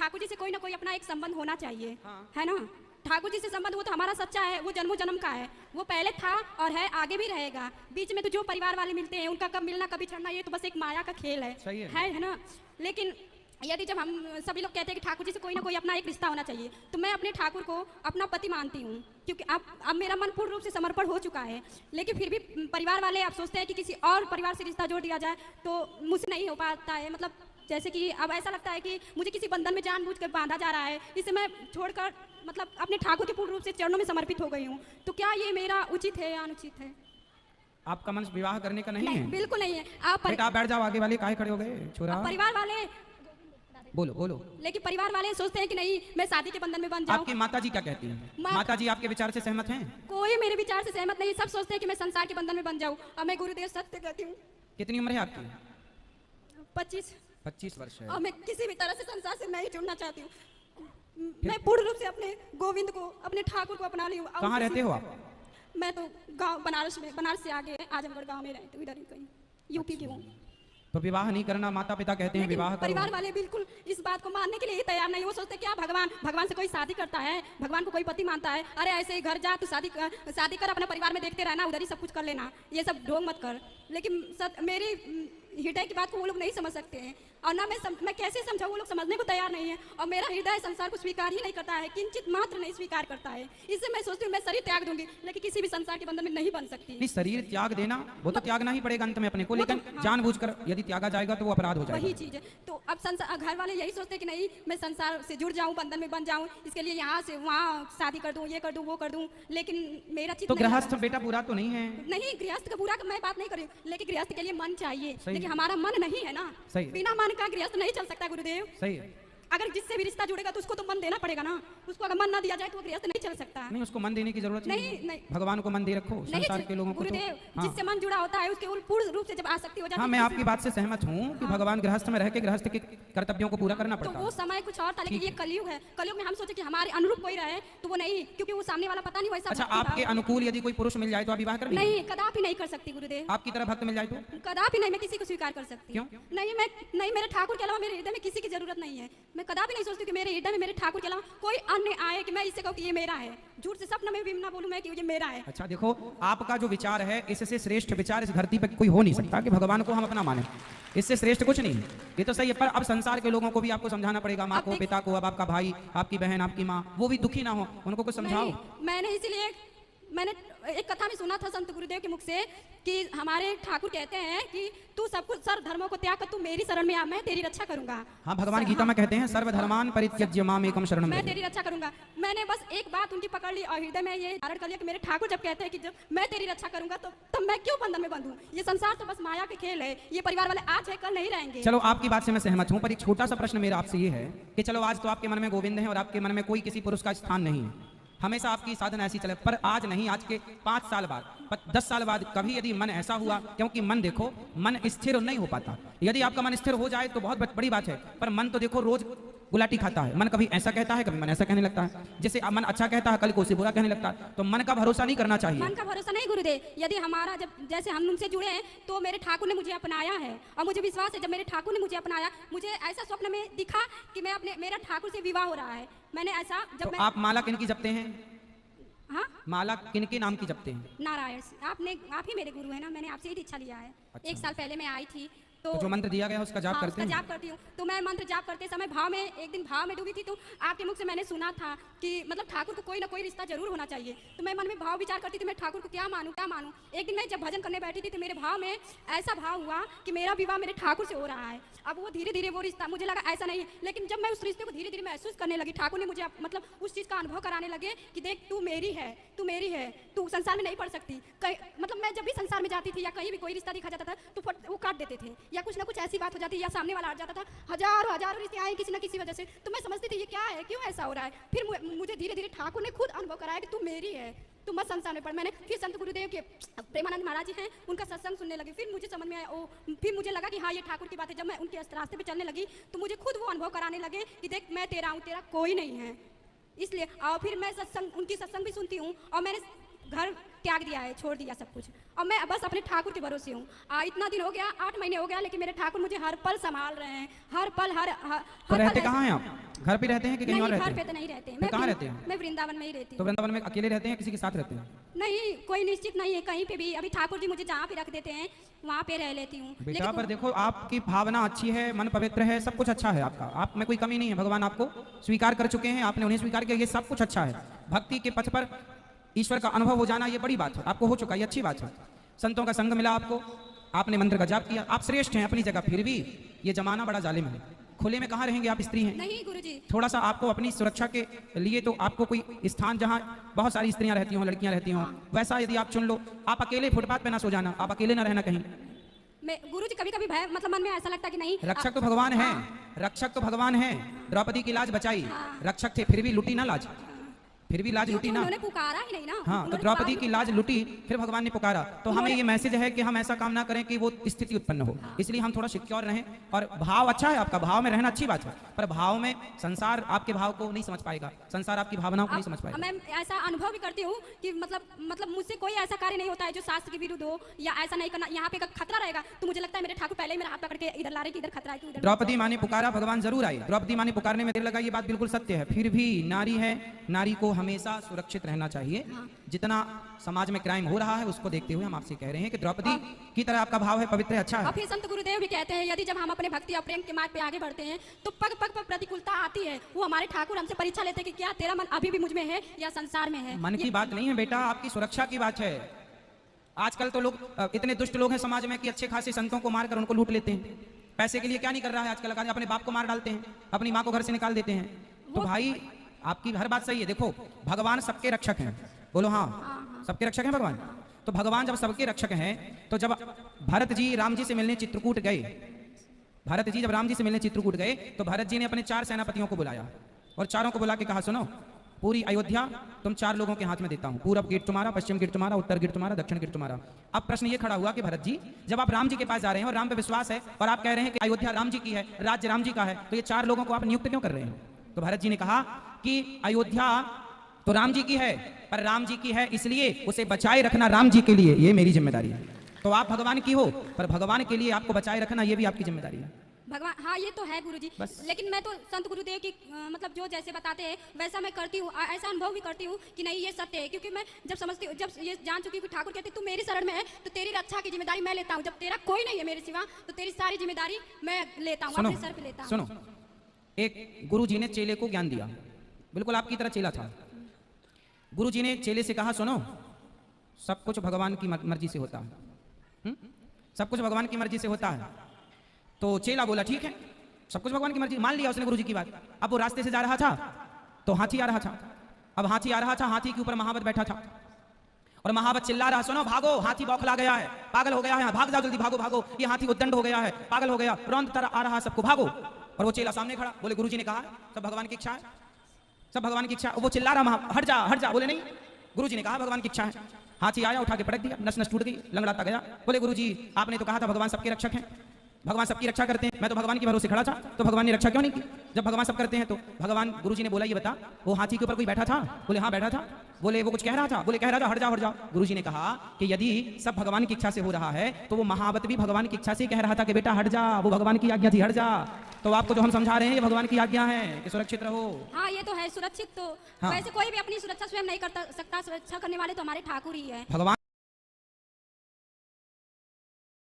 ठाकुर जी से कोई ना कोई अपना एक संबंध होना चाहिए, है ना। ठाकुर जी से संबंध वो तो हमारा सच्चा है, वो जन्मों जन्म का है, वो पहले था और है, आगे भी रहेगा। बीच में तो जो परिवार वाले मिलते हैं उनका कब मिलना कभी छड़ना, ये तो बस एक माया का खेल है ना। लेकिन यदि जब हम सभी लोग कहते हैं कि ठाकुर जी से कोई ना कोई अपना एक रिश्ता होना चाहिए, तो मैं अपने ठाकुर को अपना पति मानती हूँ, क्योंकि अब मेरा मन पूर्ण रूप से समर्पण हो चुका है। लेकिन फिर भी परिवार वाले आप सोचते हैं कि किसी और परिवार से रिश्ता जोड़ दिया जाए, तो मुझसे नहीं हो पाता है। मतलब जैसे कि अब ऐसा लगता है कि मुझे किसी बंधन में जानबूझकर बांधा जा रहा है, इसे मैं छोड़कर मतलब अपने ठाकुर के पूर्ण रूप से चरणों में समर्पित हो गई हूँ। तो क्या ये मेरा उचित है या अनुचित है? आपका मन विवाह करने का नहीं है? बिल्कुल नहीं है। आप बैठ जाओ, आगे वाले काहे खड़े हो गए छोरा? परिवार वाले बोलो। लेकिन परिवार वाले सोचते हैं कि नहीं मैं शादी के बंधन में बन जाऊं। आपकी माताजी क्या कहती हैं? माताजी आपके विचार से सहमत हैं? कोई मेरे विचार से सहमत नहीं, सब सोचते हैं कि मैं संसार के बंधन में बन जाऊं। और मैं गुरुदेव सत्य कहती हूँ। कितनी उम्र है आपकी? 25 वर्ष है। और मैं किसी भी तरह से संसार से नहीं जुड़ना चाहती हूँ। मैं पूर्ण रूप से अपने गोविंद को, अपने ठाकुर को अपना ली हूँ। कहाँ रहते हो आप? मैं तो गांव बनारस में, बनारस से आगे आजमगढ़ गांव में रहती हूँ, इधर ही कहीं यूपी की हूँ। तो विवाह नहीं करना माता पिता कहते हैं, विवाह करो। परिवार वाले बिल्कुल इस बात को मानने के लिए ही तैयार नहीं। वो सोचते क्या भगवान से कोई शादी करता है, भगवान को कोई पति मानता है? अरे ऐसे ही घर जा, तू शादी कर, अपने परिवार में देखते रहना, उधर ही सब कुछ कर लेना, ये सब ढोंग मत कर। लेकिन मेरी हृदय की बात को वो लोग नहीं समझ सकते हैं, और ना मैं कैसे समझाऊं, वो लोग समझने को तैयार नहीं है। और मेरा हृदय संसार को स्वीकार ही नहीं करता है, किंचित मात्र नहीं स्वीकार करता है। इससे मैं सोचती हूँ मैं शरीर त्याग दूंगी, लेकिन किसी भी संसार के बंधन में नहीं बन सकती। नहीं, शरीर त्याग देना वो तो त्यागना ही पड़ेगा अंत में अपने को, लेकिन जानबूझकर यदि त्यागा जाएगा तो वो अपराध हो जाएगा। वही चीज है। तो अब संसार घर वाले यही सोचते हैं कि नहीं मैं संसार से जुड़ जाऊं, बंधन में बन जाऊं, इसके लिए यहाँ से वहाँ शादी कर दूं, ये कर दूं, वो कर दूं। लेकिन मेरा चित्त तो गृहस्थ बेटा बुरा तो नहीं है? नहीं, गृहस्थ का बुरा मैं बात नहीं कर रही हूँ, लेकिन गृहस्थ के लिए मन चाहिए, लेकिन हमारा मन नहीं है ना। सही। बिना मन का गृहस्थ नहीं चल सकता गुरुदेव। सही है। अगर जिससे भी रिश्ता जुड़ेगा तो उसको तो मन देना पड़ेगा ना। उसको अगर मन ना दिया जाए तो वो गृहस्थ नहीं चल सकता। नहीं, उसको मन देने की जरूरत नहीं। भगवान को मन दे रखो, संसार के लोगों को। गुरुदेव जिससे मन जुड़ा होता है उसके पूर्ण रूप से जब आसक्ति हो जाती है। हाँ, मैं आपकी बात से सहमत हूँ कि भगवान गृहस्थ में रह के गृहस्थ के कर्तव्यों को पूरा करना पड़ता है। तो वो समय कुछ और था, लेकिन ये कलयुग है। कलयुग में हम सोचे कि हमारे अनुरूप कोई रहे, तो वो नहीं, क्योंकि वो सामने वाला पता नहीं वैसा। अच्छा, आपके अनुकूल यदि कोई पुरुष मिल जाए तो आप विवाह कर लेंगे? नहीं, कदापि नहीं कर सकती गुरुदेव। आपकी तरह भक्त मिल जाए तो? कदापि नहीं, मैं किसी को स्वीकार कर सकती। क्यों? नहीं, मेरे ठाकुर के अलावा मेरे हृदय में किसी की जरूरत नहीं है। मैं कदापि नहीं सोचती कि मेरे हृदय में मेरे ठाकुर के अलावा कोई अन्य आए कि मैं इससे कहूँ कि ये मेरा है। झूठ से सपना में भी ना बोलूं मैं कि ये मेरा है। अच्छा देखो, आपका जो विचार है इससे श्रेष्ठ विचार इस धरती पर कोई हो नहीं सकता कि भगवान को हम अपना माने। इससे श्रेष्ठ कुछ नहीं, ये तो सही है। पर अब संसार के लोगों को भी आपको समझाना पड़ेगा, माँ को, पिता को, अब आपका भाई, आपकी बहन, आपकी माँ, वो भी दुखी ना हो, उनको कुछ समझाओ। मैंने एक कथा में सुना था संत गुरुदेव के मुख से कि हमारे ठाकुर कहते हैं कि तू सब कुछ सर्व धर्मों को त्याग कर तू मेरी शरण में आ, मैं तेरी रक्षा करूंगा। हाँ, भगवान गीता में कहते हैं सर्वधर्मान परित्यज्य माम एकम शरणम, मैं तेरी रक्षा करूंगा। मैंने बस एक बात उनकी पकड़ ली और हृदय में ये धारण कर लिया कि मेरे ठाकुर जब कहते हैं कि जब मैं तेरी रक्षा करूंगा तो तब मैं क्यों बंधन में बंधूं? ये संसार तो बस माया के खेल है, ये परिवार वाले आज है कल नहीं रहेंगे। चलो, आपकी बात से मैं सहमत हूँ, पर एक छोटा सा प्रश्न मेरा आपसे ये है कि चलो आज तो आपके मन में गोविंद है और आपके मन में कोई किसी पुरुष का स्थान नहीं है, हमेशा आपकी साधना ऐसी चले, पर आज नहीं, आज के 5 साल बाद, 10 साल बाद कभी यदि मन ऐसा हुआ, क्योंकि मन देखो, मन स्थिर नहीं हो पाता। यदि आपका मन स्थिर हो जाए तो बहुत बड़ी बात है, पर मन तो देखो रोज गुलाटी खाता है। मन कभी ऐसा कहता है, कभी मन ऐसा कहने लगता है। जैसे मन अच्छा कहता है, कल को उसे बुरा कहने लगता है। तो मन का भरोसा नहीं करना चाहिए। मन का भरोसा नहीं गुरुदेव। यदि हमारा जैसे हम उनसे जुड़े हैं तो मेरे ठाकुर ने मुझे अपनाया है, और मुझे विश्वास है जब मेरे ठाकुर ने मुझे अपनाया, मुझे ऐसा स्वप्न में दिखा कि मैं मेरा ठाकुर से विवाह हो रहा है। मैंने ऐसा जब आप माला किनकी जपते हैं? हाँ, माला किनके नाम की जपते हैं? नारायण। आप ही मेरे गुरु है ना, मैंने आपसे ही दीक्षा लिया है। अच्छा। 1 साल पहले मैं आई थी तो जो मंत्र दिया गया उसका जाप करते हैं? जाप करती हूँ। तो मैं मंत्र जाप करते समय एक दिन भाव में डूबी थी, तो आपके मुख से मैंने सुना था कि मतलब ठाकुर को कोई ना कोई रिश्ता जरूर होना चाहिए। तो मैं मन में भाव विचार करती थी, मैं ठाकुर को क्या मानूं। एक दिन मैं जब भजन करने बैठी थी तो मेरे भाव में ऐसा भाव हुआ कि मेरा विवाह मेरे ठाकुर से हो रहा है। अब वो धीरे धीरे वो रिश्ता, मुझे लगा ऐसा नहीं है, लेकिन जब मैं उस रिश्ते को धीरे धीरे महसूस करने लगी, ठाकुर ने मुझे मतलब उस चीज़ का अनुभव कराने लगे कि देख तू मेरी है, तू संसार में नहीं पड़ सकती। मतलब मैं जब भी संसार में जाती थी या कहीं भी कोई रिश्ता दिखा जाता था तो वो काट देते थे, या कुछ ना कुछ ऐसी बात हो जाती या सामने वाला हट जाता था। हजारों रिश्ते आए किसी न किसी वजह से। तो मैं समझती थी ये क्या है, क्यों ऐसा हो रहा है। फिर मुझे धीरे धीरे ठाकुर ने खुद अनुभव कराया कि तू मेरी है, तू मत संसार में पढ़। मैंने फिर संत गुरुदेव के प्रेमानंद महाराज जी हैं, उनका सत्संग सुनने लगी। फिर मुझे समझ में आया, फिर मुझे लगा कि हाँ ये ठाकुर की बात है। जब मैं उनके रास्ते पे चलने लगी तो मुझे खुद वो अनुभव कराने लगे कि देख मैं तेरा हूँ, तेरा कोई नहीं है। इसलिए और फिर मैं उनकी सत्संग भी सुनती हूँ, और मैंने घर त्याग दिया है, छोड़ दिया सब कुछ, और मैं बस अपने ठाकुर के भरोसे हूँ। इतना दिन हो गया, 8 महीने हो गया, लेकिन मेरे ठाकुर मुझे हर पल संभाल रहे हैं, हर पल। तो रहते कहाँ हैं आप? घर पे रहते हैं कि कहीं और नहीं, रहते घर पे हैं? तो नहीं रहते हैं। तो कहाँ रहते हैं? मैं वृंदावन में ही रहती तो हूँ। वृंदावन में अकेले रहते हैं, किसी के साथ रहते हैं? नहीं, कोई निश्चित नहीं है, कहीं पे भी। अभी ठाकुर जी मुझे जहाँ पे रख देते हैं वहाँ पे रह लेती हूँ। बेटा पर देखो, आपकी भावना अच्छी है, मन पवित्र है, सब कुछ अच्छा है आपका, आप में कोई कमी नहीं है। भगवान आपको स्वीकार कर चुके हैं, आपने उन्हें स्वीकार किया, ये सब कुछ अच्छा है। भक्ति के पथ पर ईश्वर का अनुभव हो जाना, ये बड़ी बात है, आपको हो चुका, ये अच्छी बात है। संतों का संग मिला आपको, आपने मंत्र का जाप किया, आप श्रेष्ठ हैं अपनी जगह। फिर भी ये जमाना बड़ा जालिम है, खुले में कहाँ रहेंगे आप, स्त्री हैं। नहीं गुरुजी, थोड़ा सा आपको अपनी सुरक्षा के लिए तो आपको कोई स्थान जहाँ बहुत सारी स्त्रियां रहती हों, लड़कियां रहती हों, वैसा यदि आप चुन लो। आप अकेले फुटपाथ पे ना सो जाना, आप अकेले ना रहना कहीं। मैं गुरुजी कभी कभी भय, मतलब मन में ऐसा लगता है कि नहीं, रक्षक तो भगवान है, रक्षक तो भगवान है। द्रौपदी की लाज बचाई, रक्षक थे, फिर भी लुटी ना लाज, फिर भी लाज लुटी ना। उन्होंने पुकारा ही नहीं ना। हाँ, तो उन्होंने द्रौपदी पुकारा की लाज लुटी, फिर भगवान ने पुकारा। तो हमें ये मैसेज है कि हम ऐसा काम ना करें कि वो स्थिति उत्पन्न हो, इसलिए हम थोड़ा सिक्योर रहें। और भाव अच्छा है आपका, भाव में रहना अच्छी बात है, पर भाव में संसार आपके भाव को नहीं समझ पाएगा, संसार आपकी भावनाओं को नहीं समझ पाएगा। मैं ऐसा अनुभव भी करती हूँ कि मतलब मुझसे कोई ऐसा कार्य नहीं होता है जो शास्त्र के विरुद्ध हो, या ऐसा नहीं करना। यहाँ पे अगर खतरा रहेगा तो मुझे लगता है मेरे ठाकुर पहले ही मेरा हाथ पकड़ के इधर ला रहे कि इधर खतरा है, तू इधर। द्रौपदी माँ ने पुकारा, भगवान जरूर आए। द्रौपदी माँ ने पुकारने में देर लगा, ये बात बिल्कुल सत्य है। फिर भी नारी है, नारी को हमेशा सुरक्षित रहना चाहिए। जितना समाज में क्राइम हो रहा है उसको देखते हुए हम आपसे कह रहे हैं कि द्रौपदी की तरह आपका भाव है, पवित्र है, अच्छा है। और फिर संत गुरुदेव भी कहते हैं, यदि जब हम अपने भक्ति और प्रेम के मार्ग पे आगे बढ़ते हैं तो पग पग पर प्रतिकूलता आती है। वो हमारे ठाकुर हमसे परीक्षा लेते हैं कि क्या तेरा मन अभी भी मुझ में है या संसार में है। मन की बात नहीं है बेटा, आपकी सुरक्षा की बात है। आजकल तो लोग इतने दुष्ट लोग हैं समाज में कि अच्छे खासे संतों को मारकर उनको लूट लेते हैं। पैसे के लिए क्या नहीं कर रहा है आजकल, अपने बाप को मार डालते हैं, अपनी माँ को घर से निकाल देते हैं। तो भाई आपकी हर बात सही है। देखो, भगवान सबके रक्षक हैं, बोलो हाँ, सबके रक्षक हैं भगवान। तो भगवान जब सबके रक्षक हैं, तो जब भरत जी राम जी से मिलने चित्रकूट गए, भरत जी जब राम जी से मिलने चित्रकूट गए, तो भरत जी ने अपने 4 सेनापतियों को बुलाया और चारों को बुला के कहा, सुनो, पूरी अयोध्या तुम 4 लोगों के हाथ में देता हूं। पूरब गेट तुम्हारा, पश्चिम गेट तुम्हारा, उत्तर गेट तुम्हारा, दक्षिण गेट तुम्हारा। अब प्रश्न ये खड़ा हुआ कि भरत जी, जब आप राम जी के पास जा रहे हैं और राम पे विश्वास है और आप कह रहे हैं कि अयोध्या राम जी की है, राज्य राम जी का है, तो ये 4 लोगों को आप नियुक्त क्यों कर रहे हैं? तो भरत जी ने कहा कि अयोध्या तो राम जी की है, पर राम जी की है इसलिए उसे बचाए रखना राम जी के लिए, ये मेरी जिम्मेदारी है। तो आप भगवान की हो, पर भगवान के लिए आपको बचाए रखना ये भी आपकी जिम्मेदारी है। भगवान, हाँ ये तो है गुरुजी, लेकिन मैं तो संत गुरुदेव की मतलब जो जैसे बताते हैं वैसा मैं करती हूँ। ऐसा अनुभव भी करती हूँ कि नहीं ये सत्य है, क्योंकि मैं जब समझती हूँ, जब ये जान चुकी हूँ कि ठाकुर कहते तू मेरी शरण में है तो तेरी रक्षा की जिम्मेदारी मैं लेता हूँ। जब तेरा कोई नहीं है मेरे सिवा तो तेरी सारी जिम्मेदारी मैं लेता हूँ, अपने सर पे लेता हूँ। सुनो, एक गुरु जी ने चेले को ज्ञान दिया, बिल्कुल आपकी तरह चेला था। गुरु जी ने चेले से कहा, सुनो, सब कुछ भगवान की मर्जी से होता है, सब कुछ भगवान की मर्जी से होता है। तो चेला बोला ठीक है, सब कुछ भगवान की मर्जी, मान लिया उसने गुरु जी की बात। अब वो रास्ते से जा रहा था तो हाथी आ रहा था। अब हाथी आ रहा था, हाथी के ऊपर महावत बैठा था और महावत चिल्ला रहा, सुनो भागो, हाथी बौखला गया है, पागल हो गया है, भाग जाओ जल्दी, भागो भागो, ये हाथी उद्दंड हो गया है, पागल हो गया, रौंद तरह आ रहा है, सबको भागो। और वो चेला सामने खड़ा, बोले गुरु जी ने कहा सब भगवान की इच्छा है, सब भगवान की इच्छा। वो चिल्ला रहा, हट जा हट जा, बोले नहीं, गुरु जी ने कहा भगवान की इच्छा है। हाथी आया, उठा के पटक दिया, नस नस टूट गई, लंगड़ाता गया। बोले गुरु जी आपने तो कहा था भगवान सबके रक्षक हैं, भगवान सबकी रक्षा करते हैं, मैं तो भगवान के भरोसे खड़ा था, तो भगवान ने रक्षा क्यों नहीं की? जब भगवान सब करते हैं तो भगवान, गुरु जी ने बोला ये बता, वो हाथी के ऊपर कोई बैठा था? बोले हाँ बैठा था। बोले वो कुछ कह रहा था? बोले कह रहा था हट जाओ हट जाओ। गुरु जी ने कहा कि यदि सब भगवान की इच्छा से हो रहा है तो वो महावत भी भगवान की इच्छा से कह रहा था कि बेटा हट जा, वो भगवान की आज्ञा थी, हट जा। तो आपको जो हम समझा रहे हैं ये भगवान की आज्ञा है कि सुरक्षित रहो। हाँ ये तो है, सुरक्षित तो हाँ। वैसे कोई भी अपनी सुरक्षा स्वयं नहीं कर सकता, सुरक्षा करने वाले तो हमारे ठाकुर ही है। भगवान